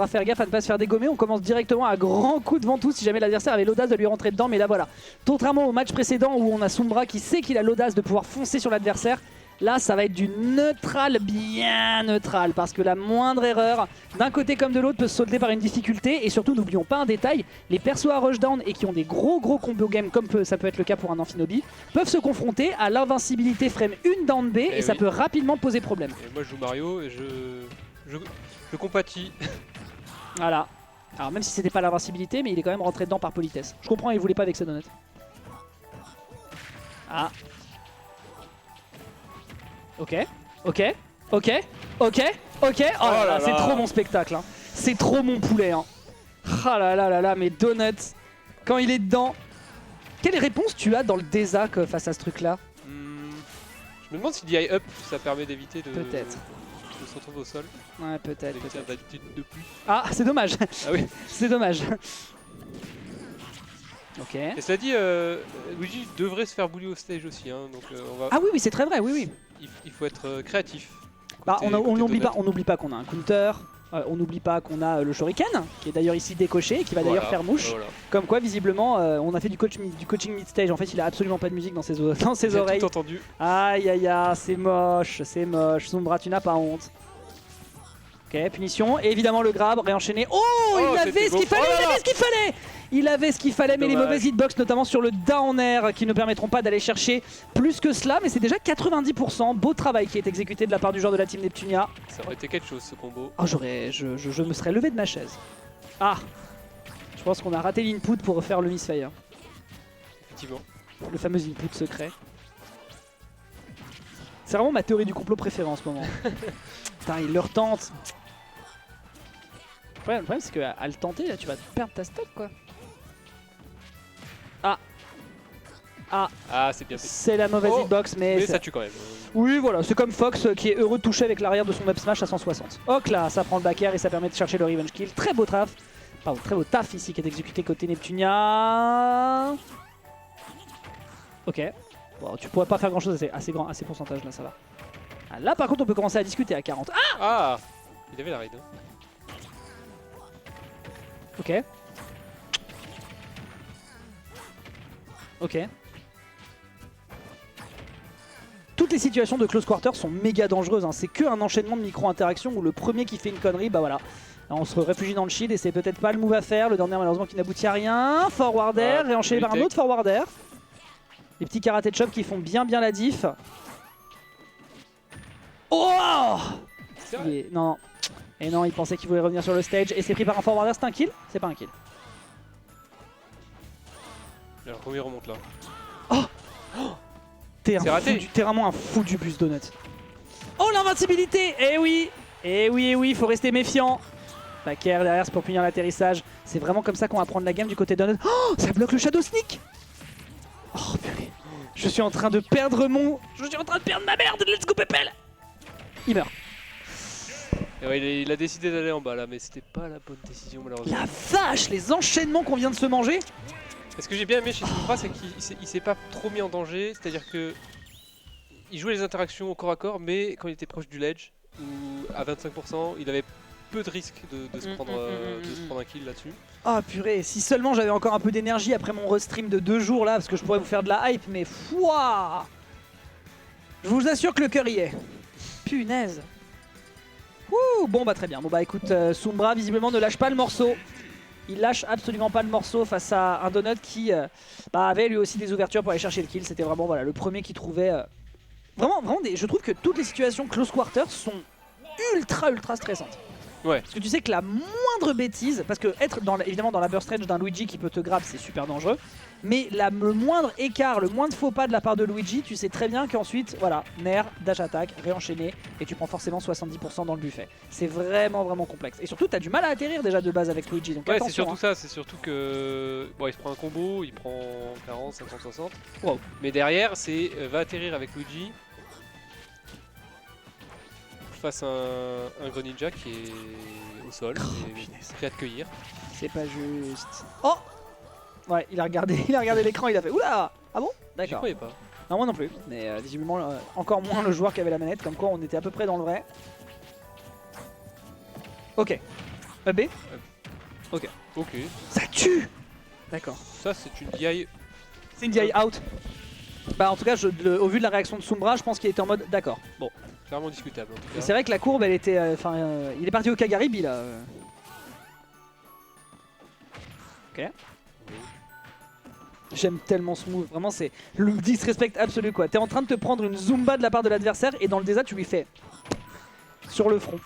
faudra faire gaffe à ne pas se faire dégommer. On commence directement à grands coups de ventouse si jamais l'adversaire avait l'audace de lui rentrer dedans. Mais là voilà, contrairement au match précédent où on a Sombra qui sait qu'il a l'audace de pouvoir foncer sur l'adversaire, là ça va être du neutral, bien neutral, parce que la moindre erreur d'un côté comme de l'autre peut se solder par une difficulté. Et surtout n'oublions pas un détail, les persos à rushdown et qui ont des gros combo game comme ça peut être le cas pour un Amphinobi, peuvent se confronter à l'invincibilité frame 1 down B et ça peut rapidement poser problème. Et moi je joue Mario et je compatis. Voilà. Alors même si c'était pas l'invincibilité, mais il est quand même rentré dedans par politesse. Je comprends, il voulait pas vexer Donut. Ah. Ok, ok, ok, ok, ok. Oh là là, c'est trop mon spectacle. Hein. C'est trop mon poulet. Hein. Ah là là là là, mais Donut, quand il est dedans. Quelle réponse tu as dans le désac face à ce truc-là? Je me demande si DI up, ça permet d'éviter de... Peut-être. De se retrouver au sol. Ouais, peut-être. D'habitude de plus. Ah, c'est dommage. Ah oui. C'est dommage. Ok. Et cela dit, Luigi devrait se faire bully au stage aussi. Hein, donc, on va... Ah oui, oui, c'est très vrai, oui, oui. Il faut être créatif. Bah, on n'oublie pas qu'on a un counter. On n'oublie pas qu'on a le Shuriken, qui est d'ailleurs ici décoché et qui va d'ailleurs faire mouche. Voilà. Comme quoi, visiblement, on a fait du coaching mid-stage. En fait, il a absolument pas de musique dans ses oreilles. Tout entendu. Aïe aïe aïe, c'est moche, c'est moche. Sombra, tu n'as pas honte. Ok, punition. Et évidemment, le grab, réenchaîné. Oh, il avait ce qu'il fallait, il avait ce qu'il fallait. Il avait ce qu'il fallait, mais les mauvaises hitbox, notamment sur le down air, qui ne permettront pas d'aller chercher plus que cela. Mais c'est déjà 90%. Beau travail qui est exécuté de la part du joueur de la team Neptunia. Ça aurait été quelque chose ce combo. Oh, je me serais levé de ma chaise. Ah, je pense qu'on a raté l'input pour refaire le misfire. Effectivement. Le fameux input secret. C'est vraiment ma théorie du complot préférée en ce moment. Putain, il le retente. Le problème c'est qu'à le tenter, là, tu vas perdre ta stock quoi. Ah. Ah. Ah, c'est bien fait. C'est la mauvaise hitbox, mais ça tue quand même. Oui, voilà, c'est comme Fox qui est heureux de toucher avec l'arrière de son up smash à 160. Ok là, ça prend le back air et ça permet de chercher le revenge kill. Très beau taf. Pardon, très beau taf ici qui est exécuté côté Neptunia. Ok. Bon, tu pourrais pas faire grand chose assez pourcentage là, ça va. Ah, là par contre on peut commencer à discuter à 40. Ah, ah, il avait la raid. Ok. Ok. Toutes les situations de close quarter sont méga dangereuses. Hein. C'est qu'un enchaînement de micro-interactions où le premier qui fait une connerie, bah voilà. Là, on se réfugie dans le shield et c'est peut-être pas le move à faire. Le dernier malheureusement qui n'aboutit à rien. Forward air, réenchaîné par un autre forward air. Les petits karaté chop qui font bien la diff. Oh, non. Et non, il pensait qu'il voulait revenir sur le stage et c'est pris par un forward air. C'est un kill? C'est pas un kill. Alors comment il remonte là? Oh, oh, t'es vraiment un fou du bus, Donut. Oh, l'invincibilité! Eh oui, il faut rester méfiant. Back air derrière, c'est pour punir l'atterrissage. C'est vraiment comme ça qu'on va prendre la game du côté de Donut. Oh, ça bloque le Shadow Sneak. Oh purée. Je suis en train de perdre ma merde. Let's go Pépel. Il meurt. Et ouais, il a décidé d'aller en bas là, mais c'était pas la bonne décision malheureusement. La vache, les enchaînements qu'on vient de se manger. Ce que j'ai bien aimé chez Sombra, c'est qu'il s'est pas trop mis en danger, c'est-à-dire que il jouait les interactions au corps à corps, mais quand il était proche du ledge, ou à 25%, il avait peu de risque de se prendre un kill là-dessus. Ah purée, si seulement j'avais encore un peu d'énergie après mon restream de 2 jours là, parce que je pourrais vous faire de la hype, mais fouah. Je vous assure que le cœur y est. Punaise. Ouh, bon bah très bien. Bon bah écoute, Sombra visiblement ne lâche pas le morceau. Il lâche absolument pas le morceau face à un Donut qui avait lui aussi des ouvertures pour aller chercher le kill. C'était vraiment voilà, le premier qui trouvait... Vraiment, je trouve que toutes les situations close quarter sont ultra stressantes. Ouais. Parce que tu sais que la moindre bêtise, parce que être évidemment dans la burst range d'un Luigi qui peut te grab, c'est super dangereux. Mais le moindre écart, le moindre faux pas de la part de Luigi, tu sais très bien qu'ensuite, voilà, nair, dash attack, réenchaîné, et tu prends forcément 70% dans le buffet. C'est vraiment complexe. Et surtout, t'as du mal à atterrir déjà de base avec Luigi. Donc ouais, attention. C'est surtout ça, c'est surtout que bon, il se prend un combo, il prend 40, 50, 60. Wow. Mais derrière, c'est va atterrir avec Luigi face à un Greninja qui est au sol et prêt à te cueillir. C'est pas juste. Oh! Ouais, il a regardé l'écran, il a fait oula! Ah bon? D'accord. J'y croyais pas. Non, moi non plus, mais visiblement encore moins le joueur qui avait la manette, comme quoi on était à peu près dans le vrai. Ok. B. Ok. Ça tue. D'accord. Ça c'est une DI. C'est une DI out. Bah en tout cas, au vu de la réaction de Sombra, je pense qu'il était en mode d'accord. Bon. Clairement discutable en tout cas. C'est vrai que la courbe, elle était... il est parti au Kagaribi là. Ok. J'aime tellement ce move, vraiment c'est le disrespect absolu quoi. T'es en train de te prendre une Zumba de la part de l'adversaire et dans le désert tu lui fais sur le front.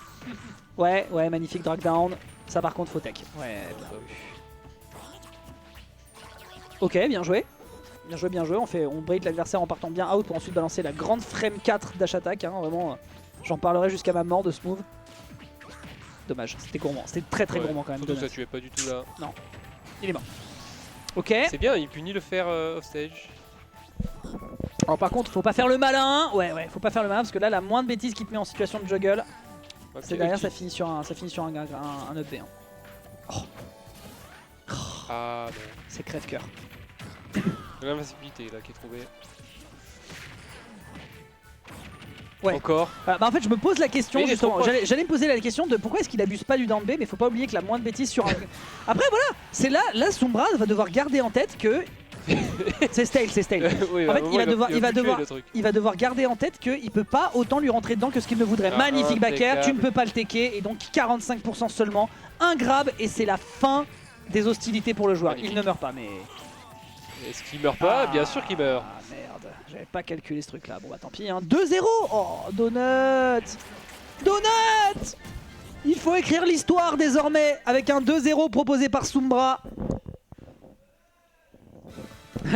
Ouais, magnifique drag down. Ça par contre faut tech. Ouais, bien vu. Ok, bien joué. Bien joué. On break l'adversaire en partant bien out pour ensuite balancer la grande frame 4 dash attack. Hein, vraiment, j'en parlerai jusqu'à ma mort de ce move. Dommage, c'était gourmand. C'était très gourmand quand même. Surtout ça tu es pas du tout là. Non, il est mort. Ok. C'est bien, il punit le faire offstage. Alors par contre, faut pas faire le malin. Ouais, faut pas faire le malin parce que là, la moindre bêtise qui te met en situation de juggle, c'est derrière, ça finit sur un up B. Hein. Ah non. C'est crève-cœur. L'invincibilité là qui est trouvée. Ouais. Encore. Bah en fait, je me pose la question Mais justement. J'allais me poser la question de pourquoi est-ce qu'il abuse pas du down B, mais faut pas oublier que la moindre bêtise sur un. Après voilà, c'est là Sombra va devoir garder en tête que c'est stale. Oui, En fait, il va devoir devoir garder en tête qu'il peut pas autant lui rentrer dedans que ce qu'il ne voudrait. Ah, Magnifique backer, tu ne impeccable. peux pas le techer et donc 45% seulement. Un grab et c'est la fin des hostilités pour le joueur. Magnifique. Il ne meurt pas, mais. Est-ce qu'il meurt pas? Bien sûr qu'il meurt. Ah merde, j'avais pas calculé ce truc là. Bon bah tant pis, hein. 2-0. Oh, Donut. Il faut écrire l'histoire désormais avec un 2-0 proposé par Sombra.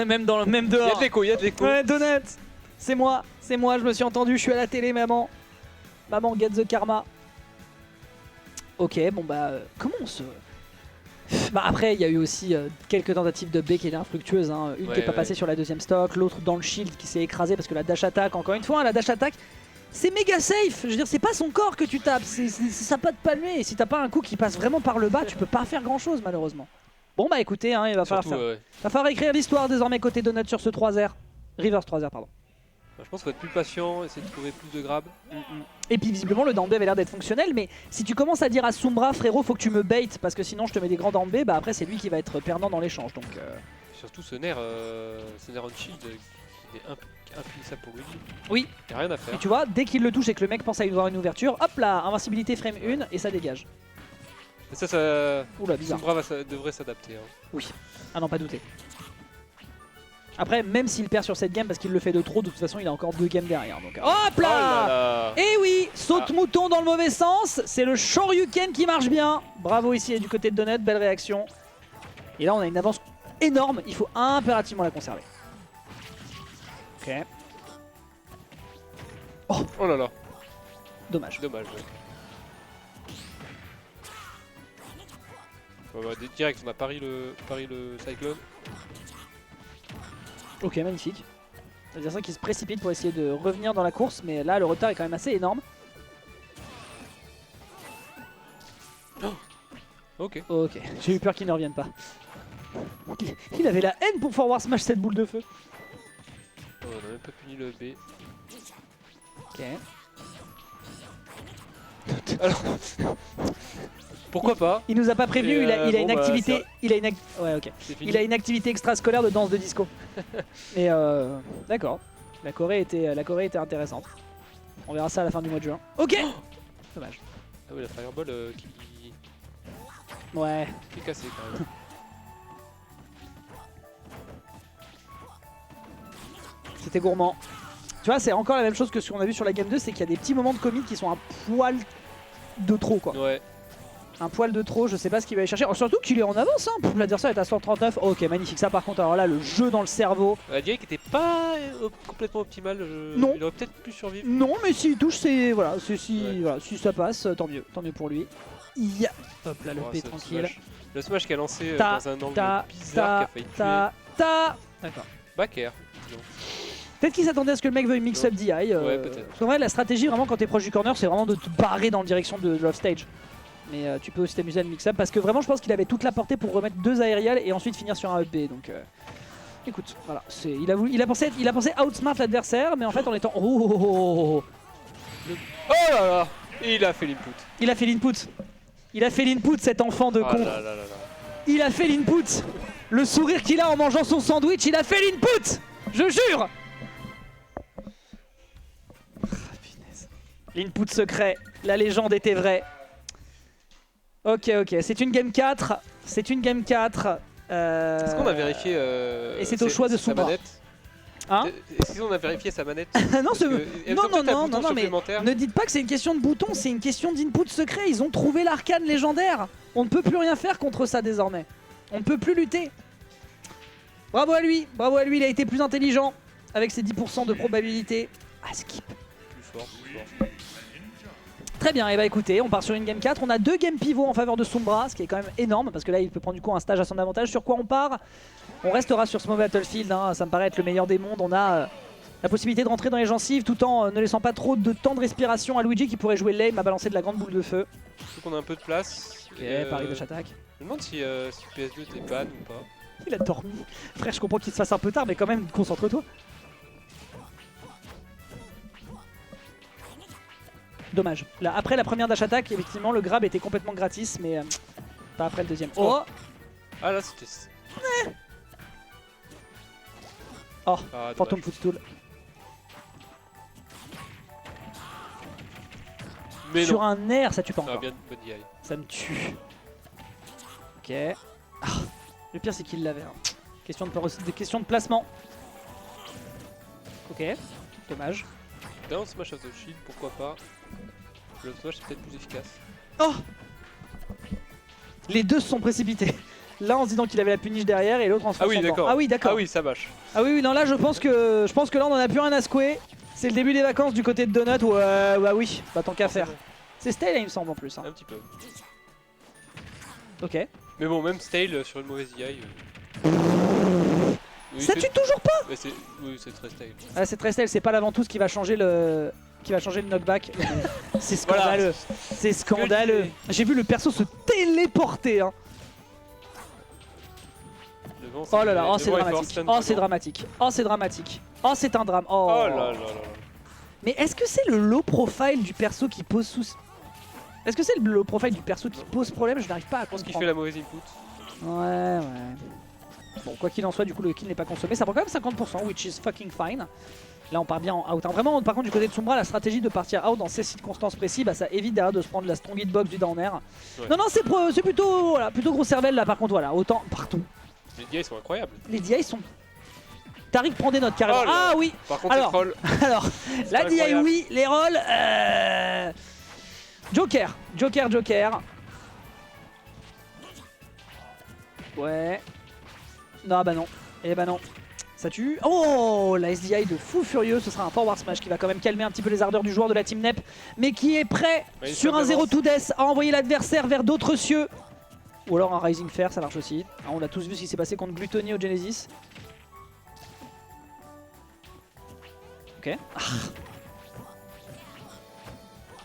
même dehors. Il y a de l'écho. Ouais, Donut, c'est moi, je me suis entendu, je suis à la télé, maman. Maman, get the karma. Ok, bon bah, comment on se... Bah après, il y a eu aussi quelques tentatives de B qui étaient infructueuses. Hein. Une qui n'est pas passée sur la deuxième stock, l'autre dans le shield qui s'est écrasé parce que la dash attack, encore une fois, hein, la dash attack, c'est méga safe. Je veux dire, c'est pas son corps que tu tapes, c'est sa patte palmée. Et si t'as pas un coup qui passe vraiment par le bas, tu peux pas faire grand chose malheureusement. Bon bah écoutez, hein, il va falloir écrire l'histoire désormais côté Donut sur ce 3R. Reverse 3R, pardon. Je pense qu'il faut être plus patient, essayer de trouver plus de grab. Et puis visiblement le down B avait l'air d'être fonctionnel, mais si tu commences à dire à Sombra, frérot, faut que tu me bait parce que sinon je te mets des grands down B, bah après c'est lui qui va être perdant dans l'échange. Donc Surtout ce nerf on shield qui est impunissable pour lui. oui. Il n'y a rien à faire. Et tu vois, dès qu'il le touche et que le mec pense à y voir une ouverture, hop là, invincibilité frame 1 et ça dégage. Et ça Oula, bizarre. Sombra devrait s'adapter. Hein. Oui, à n'en pas douter. Après, même s'il perd sur cette game parce qu'il le fait de trop, de toute façon il a encore 2 games derrière. Donc hop Oh là là, là. et oui, saute mouton dans le mauvais sens, c'est le Shoryuken qui marche bien. Bravo ici du côté de Donut, belle réaction. Et là on a une avance énorme, il faut impérativement la conserver. Ok. Oh là là. Dommage. Ouais. Bah, direct, on a pari le Cyclone. Ok, magnifique. L'adversaire qui se précipite pour essayer de revenir dans la course, mais là le retard est quand même assez énorme. Ok. Ok, j'ai eu peur qu'il ne revienne pas. Il avait la haine pour forward smash cette boule de feu. Oh, on a même pas puni le B. Ok. Alors, pourquoi pas? Il nous a pas prévenu, il a une activité. Ouais, ok. C'est fini. Il a une activité extrascolaire de danse de disco. Et d'accord. La Corée était intéressante. On verra ça à la fin du mois de juin. Ok. Dommage. Ah oui, la Fireball qui Ouais. est cassée quand même. C'était gourmand. Tu vois, c'est encore la même chose que ce qu'on a vu sur la game 2, c'est qu'il y a des petits moments de commit qui sont un poil de trop quoi. Ouais. Un poil de trop, je sais pas ce qu'il va aller chercher. Oh, surtout qu'il est en avance, hein. L'adversaire est à 139. Ok, magnifique. Ça par contre, alors là, le jeu dans le cerveau. La DI qui était pas complètement optimale. Non. Il aurait peut-être pu survivre. Non, mais s'il touche, c'est. Voilà, Ouais. voilà, si ça passe, tant mieux pour lui. Yeah. Hop là, le Oh, P ce tranquille. smash. Le smash qui a lancé Ta, dans un angle ta, bizarre qui a failli tuer D'accord. back air. disons. Peut-être qu'il s'attendait à ce que le mec veuille mix up DI. Ouais, peut-être. Parce qu'en vrai, la stratégie, vraiment, quand t'es proche du corner, c'est vraiment de te barrer dans la direction de l'offstage. Mais tu peux aussi t'amuser à le mix-up parce que vraiment, je pense qu'il avait toute la portée pour remettre 2 aériales et ensuite finir sur un up B. Donc, écoute, voilà. Il a pensé outsmart l'adversaire, mais en fait, en étant. Oh, Oh là là. Il a fait l'input. il a fait l'input. Il a fait l'input, cet enfant de Ah con. là là là là. Il a fait l'input. Le sourire qu'il a en mangeant son sandwich, il a fait l'input. Je jure. L'input secret, la légende était vraie. Ok, c'est une game 4. C'est une game 4. Est-ce qu'on a vérifié et c'est au choix de sa Sombra. manette? Hein? Est-ce qu'on a vérifié sa manette? Non, Parce que elles ont peut-être un bouton mais supplémentaire. ne dites pas que c'est une question de bouton, c'est une question d'input secret. Ils ont trouvé l'arcane légendaire. On ne peut plus rien faire contre ça désormais. On ne peut plus lutter. Bravo à lui, il a été plus intelligent avec ses 10% de probabilité. Ah, skip. Plus fort, plus fort. Très bien, et bah écoutez, on part sur une game 4. On a 2 games pivots en faveur de Sombra, ce qui est quand même énorme parce que là il peut prendre du coup un stage à son avantage. Sur quoi on part? On restera sur ce mauvais Battlefield, hein. Ça me paraît être le meilleur des mondes. On a la possibilité de rentrer dans les gencives tout en ne laissant pas trop de temps de respiration à Luigi qui pourrait jouer lame à balancer de la grande boule de feu. Faut qu'on a un peu de place. Ok, Paris de attaque. Je me demande si PS2 t'es ban ou pas. Il a dormi. Frère, je comprends qu'il se fasse un peu tard, mais quand même, concentre-toi. Dommage. Là, après la première dash attack, effectivement, le grab était complètement gratis, mais pas après le deuxième. Oh, Ah là c'était... Oh, Ah, Phantom dommage. Footstool. Mais Sur non. un air, ça tue pas Ah, encore. bien, bonne DI. Ça me tue. Ok. Ah, le pire, c'est qu'il l'avait. Hein. Question de placement. Ok. Dommage. Down smash of the shield, pourquoi pas. Le smash c'est peut-être plus efficace. Oh, les deux se sont précipités. L'un en se disant qu'il avait la punish derrière et l'autre en se Ah oui fonçant dedans. d'accord. Ah oui, d'accord. Ah oui ça bâche. Ah oui, non, là je pense que là on en a plus rien à secouer. C'est le début des vacances du côté de Donut ou bah oui, bah tant qu'à faire. C'est stale il me semble en plus. Hein. Un petit peu. Ok. Mais bon même stale sur une mauvaise DI. Oui, Ça c'est- tue toujours pas. mais c'est- Oui c'est très stale. Ah, c'est très stale, c'est pas l'avant-tous qui va changer le knockback. C'est scandaleux. C'est scandaleux. J'ai vu le perso se téléporter. Hein. Le vent, Oh là là, oh le c'est vent est fort, dramatique. stun Oh c'est dedans. dramatique. Oh c'est dramatique. Oh c'est un drame. Oh, Oh là là là là. Mais est-ce que c'est le low profile du perso qui pose souci? Est-ce que c'est le low profile du perso qui pose problème? Je n'arrive pas à Je pense qu'il comprendre. fait la mauvaise input. Ouais. Bon, quoi qu'il en soit, du coup, le kill n'est pas consommé. Ça prend quand même 50%, which is fucking fine. Là, on part bien en out. Hein. Vraiment, par contre, du côté de Sombra, la stratégie de partir out dans ces circonstances précises, bah, ça évite derrière de se prendre la strong hitbox du downer. Ouais. Non, c'est plutôt, voilà, plutôt gros cervelle là. Par contre, voilà, autant partout. Les DI sont incroyables. Les DI sont. Tariq prend des notes carrément. Oh là. Ah oui. Par contre Alors. c'est troll. Alors, la DI, incroyable. oui, les rolls. Joker. Ouais. Non, bah non. Eh bah non. Ça tue. Oh, la SDI de fou furieux. Ce sera un forward smash qui va quand même calmer un petit peu les ardeurs du joueur de la team NEP. Mais qui est prêt Ouais, sur un 0 to death à envoyer l'adversaire vers d'autres cieux. Ou alors un Rising Fair, ça marche aussi. Ah, on a tous vu ce qui s'est passé contre Gluttony au Genesis. Ok. Ah,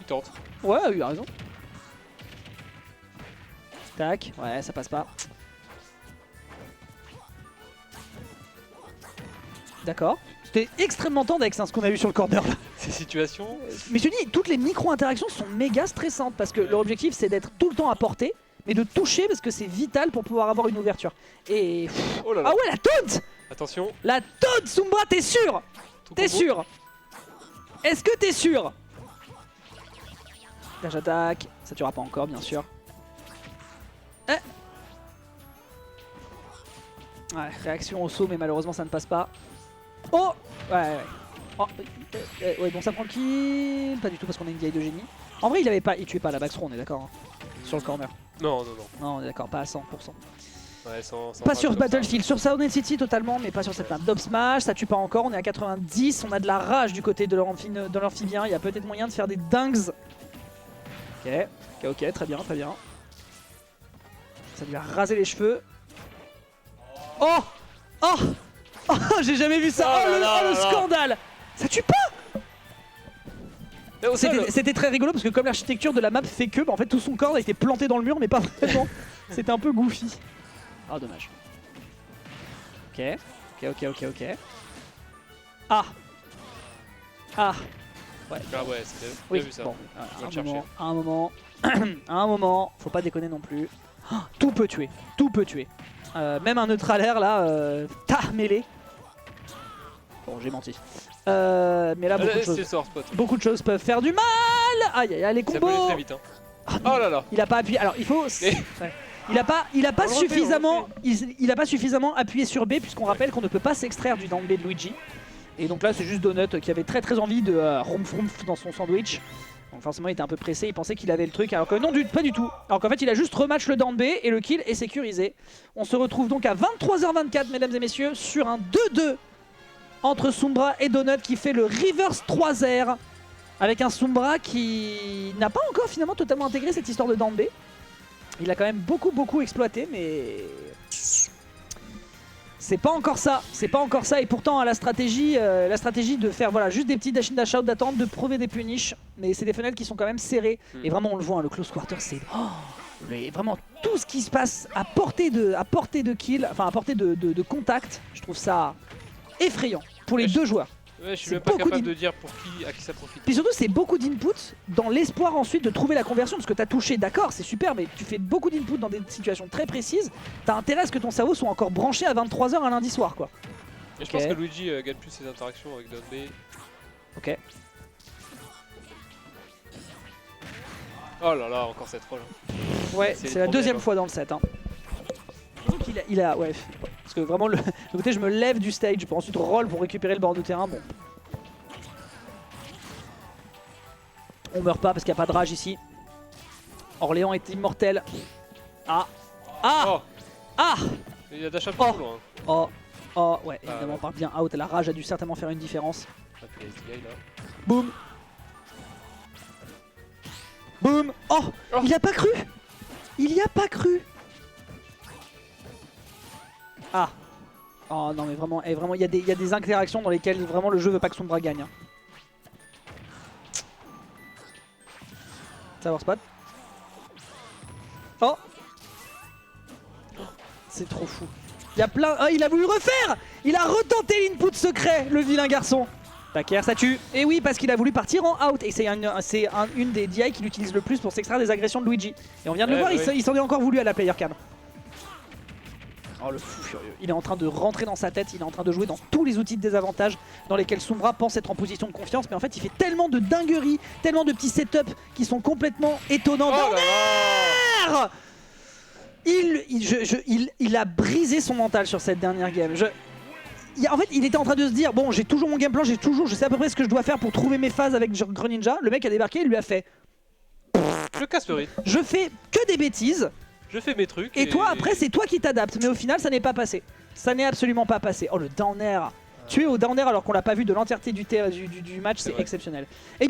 Il tente. ouais, il a raison. Tac. Ouais, ça passe pas. D'accord. C'était extrêmement tendu avec ça, ce qu'on a vu sur le corner là. Ces situations. Mais je te dis, toutes les micro-interactions sont méga stressantes parce que leur objectif c'est d'être tout le temps à portée, mais de toucher parce que c'est vital pour pouvoir avoir une ouverture. Et... Oh là là. Ah ouais, la taunt. Attention. La taunt, Sombra, t'es sûr? Tout T'es combo. sûr? Est-ce que t'es sûr? Là j'attaque, ça tuera pas encore bien sûr. Ouais, réaction au saut mais malheureusement ça ne passe pas. Oh ouais. Oh, ouais bon ça prend le kill. Pas du tout parce qu'on a une vieille de génie. En vrai il tuait pas la backthrow, on est d'accord hein, sur le corner. Non, non, non. Non on est d'accord, pas à 100%. Ouais, sans Pas sur rage Battlefield, sur Sound City totalement, mais pas sur cette map. Dub Smash, ça tue pas encore, on est à 90, on a de la rage du côté de l'amphibien, il y a peut-être moyen de faire des dingues. Ok, très bien, très bien. Ça lui a rasé les cheveux. Oh Oh Oh j'ai jamais vu ça. Oh Oh, là là le là là. scandale. Ça tue pas. Mais au sol, C'était très rigolo parce que comme l'architecture de la map fait que, bah, en fait tout son corps a été planté dans le mur mais pas vraiment. C'était un peu goofy. Ah dommage. Ok. Ah. Ah. Ouais. Ah ouais, c'est bien, Oui, vu ça. bon, Je vais le à un moment, faut pas déconner non plus. Oh, tout peut tuer, tout peut tuer. Même un neutralaire là, mêlé. Bon, j'ai menti. Mais là, C'est le sort spot. beaucoup de choses peuvent faire du mal. Aïe aïe aïe, les Ça peut aller combos. très vite. Hein. Ah, Oh là là. il a pas appuyé. Alors il faut. Mais- Ouais. Il a pas On le refait, suffisamment. Il a pas suffisamment appuyé sur B puisqu'on rappelle qu'on ne peut pas s'extraire du down B de Luigi. Et donc là c'est juste Donut qui avait très envie de rumpf dans son sandwich. Donc forcément il était un peu pressé, il pensait qu'il avait le truc alors que non pas du tout. Alors qu'en fait il a juste rematch le down B et le kill est sécurisé. On se retrouve donc à 23h24 mesdames et messieurs sur un 2-2 entre Sombra et Donut qui fait le reverse 3R. Avec un Sombra qui n'a pas encore finalement totalement intégré cette histoire de down B. Il a quand même beaucoup exploité mais c'est pas encore ça, et pourtant la stratégie de faire voilà, juste des petits dash in dash out, d'attendre, de prouver des punishes, mais c'est des fenêtres qui sont quand même serrées et vraiment on le voit, hein, le close quarter c'est vraiment tout ce qui se passe à portée de kill, enfin à portée de contact, je trouve ça effrayant pour les deux joueurs. Ouais, je suis C'est même pas beaucoup capable de dire à qui ça profite. Puis surtout c'est beaucoup d'input dans l'espoir ensuite de trouver la conversion parce que t'as touché, d'accord c'est super mais tu fais beaucoup d'input dans des situations très précises, t'as intérêt à ce que ton cerveau soit encore branché à 23h un lundi soir quoi. Et je pense que Luigi gagne plus ses interactions avec Down B. Ok. Oh là là, encore cette fois là. Ouais, C'est c'est le la problème, deuxième hein. fois dans le set. Hein. Il a ouais, parce que vraiment le côté je me lève du stage pour ensuite roll pour récupérer le bord de terrain. Bon. On meurt pas parce qu'il n'y a pas de rage ici. Orléans est immortel. Ah. Ah. Oh, Ah. il y a dash up Oh. trop loin. Oh. Oh ouais, Ah, évidemment ouais. par bien out. La rage a dû certainement faire une différence. Ah, puis SDI là. Boum. Boum. Oh, Oh. il y a pas cru. Il y a pas cru. Ah. Oh non mais vraiment, il y a des interactions dans lesquelles vraiment le jeu veut pas que Sombra gagne. Hein. Savoir spot. Oh. C'est trop fou. Il y a plein... Oh, il a voulu refaire. Il a retenté l'input secret, le vilain garçon. Taker, ça tue. Et oui, parce qu'il a voulu partir en out. Et c'est une des DI qu'il utilise le plus pour s'extraire des agressions de Luigi. Et on vient de le voir, il s'en est encore voulu à la player cam. Oh le fou furieux. Il est en train de rentrer dans sa tête, il est en train de jouer dans tous les outils de désavantage dans lesquels Sombra pense être en position de confiance. Mais en fait, il fait tellement de dingueries, tellement de petits setups qui sont complètement étonnants. Oh là là. Il a brisé son mental sur cette dernière game. En fait, il était en train de se dire bon, j'ai toujours mon game plan, je sais à peu près ce que je dois faire pour trouver mes phases avec Greninja. Le mec a débarqué, il lui a fait Je casse le rythme, je fais que des bêtises je fais mes trucs. et toi après c'est toi qui t'adaptes. Mais au final, ça n'est pas passé. Ça n'est absolument pas passé. Oh le down air. Tuer au down air alors qu'on l'a pas vu de l'entièreté du match, c'est vrai. exceptionnel. Et bien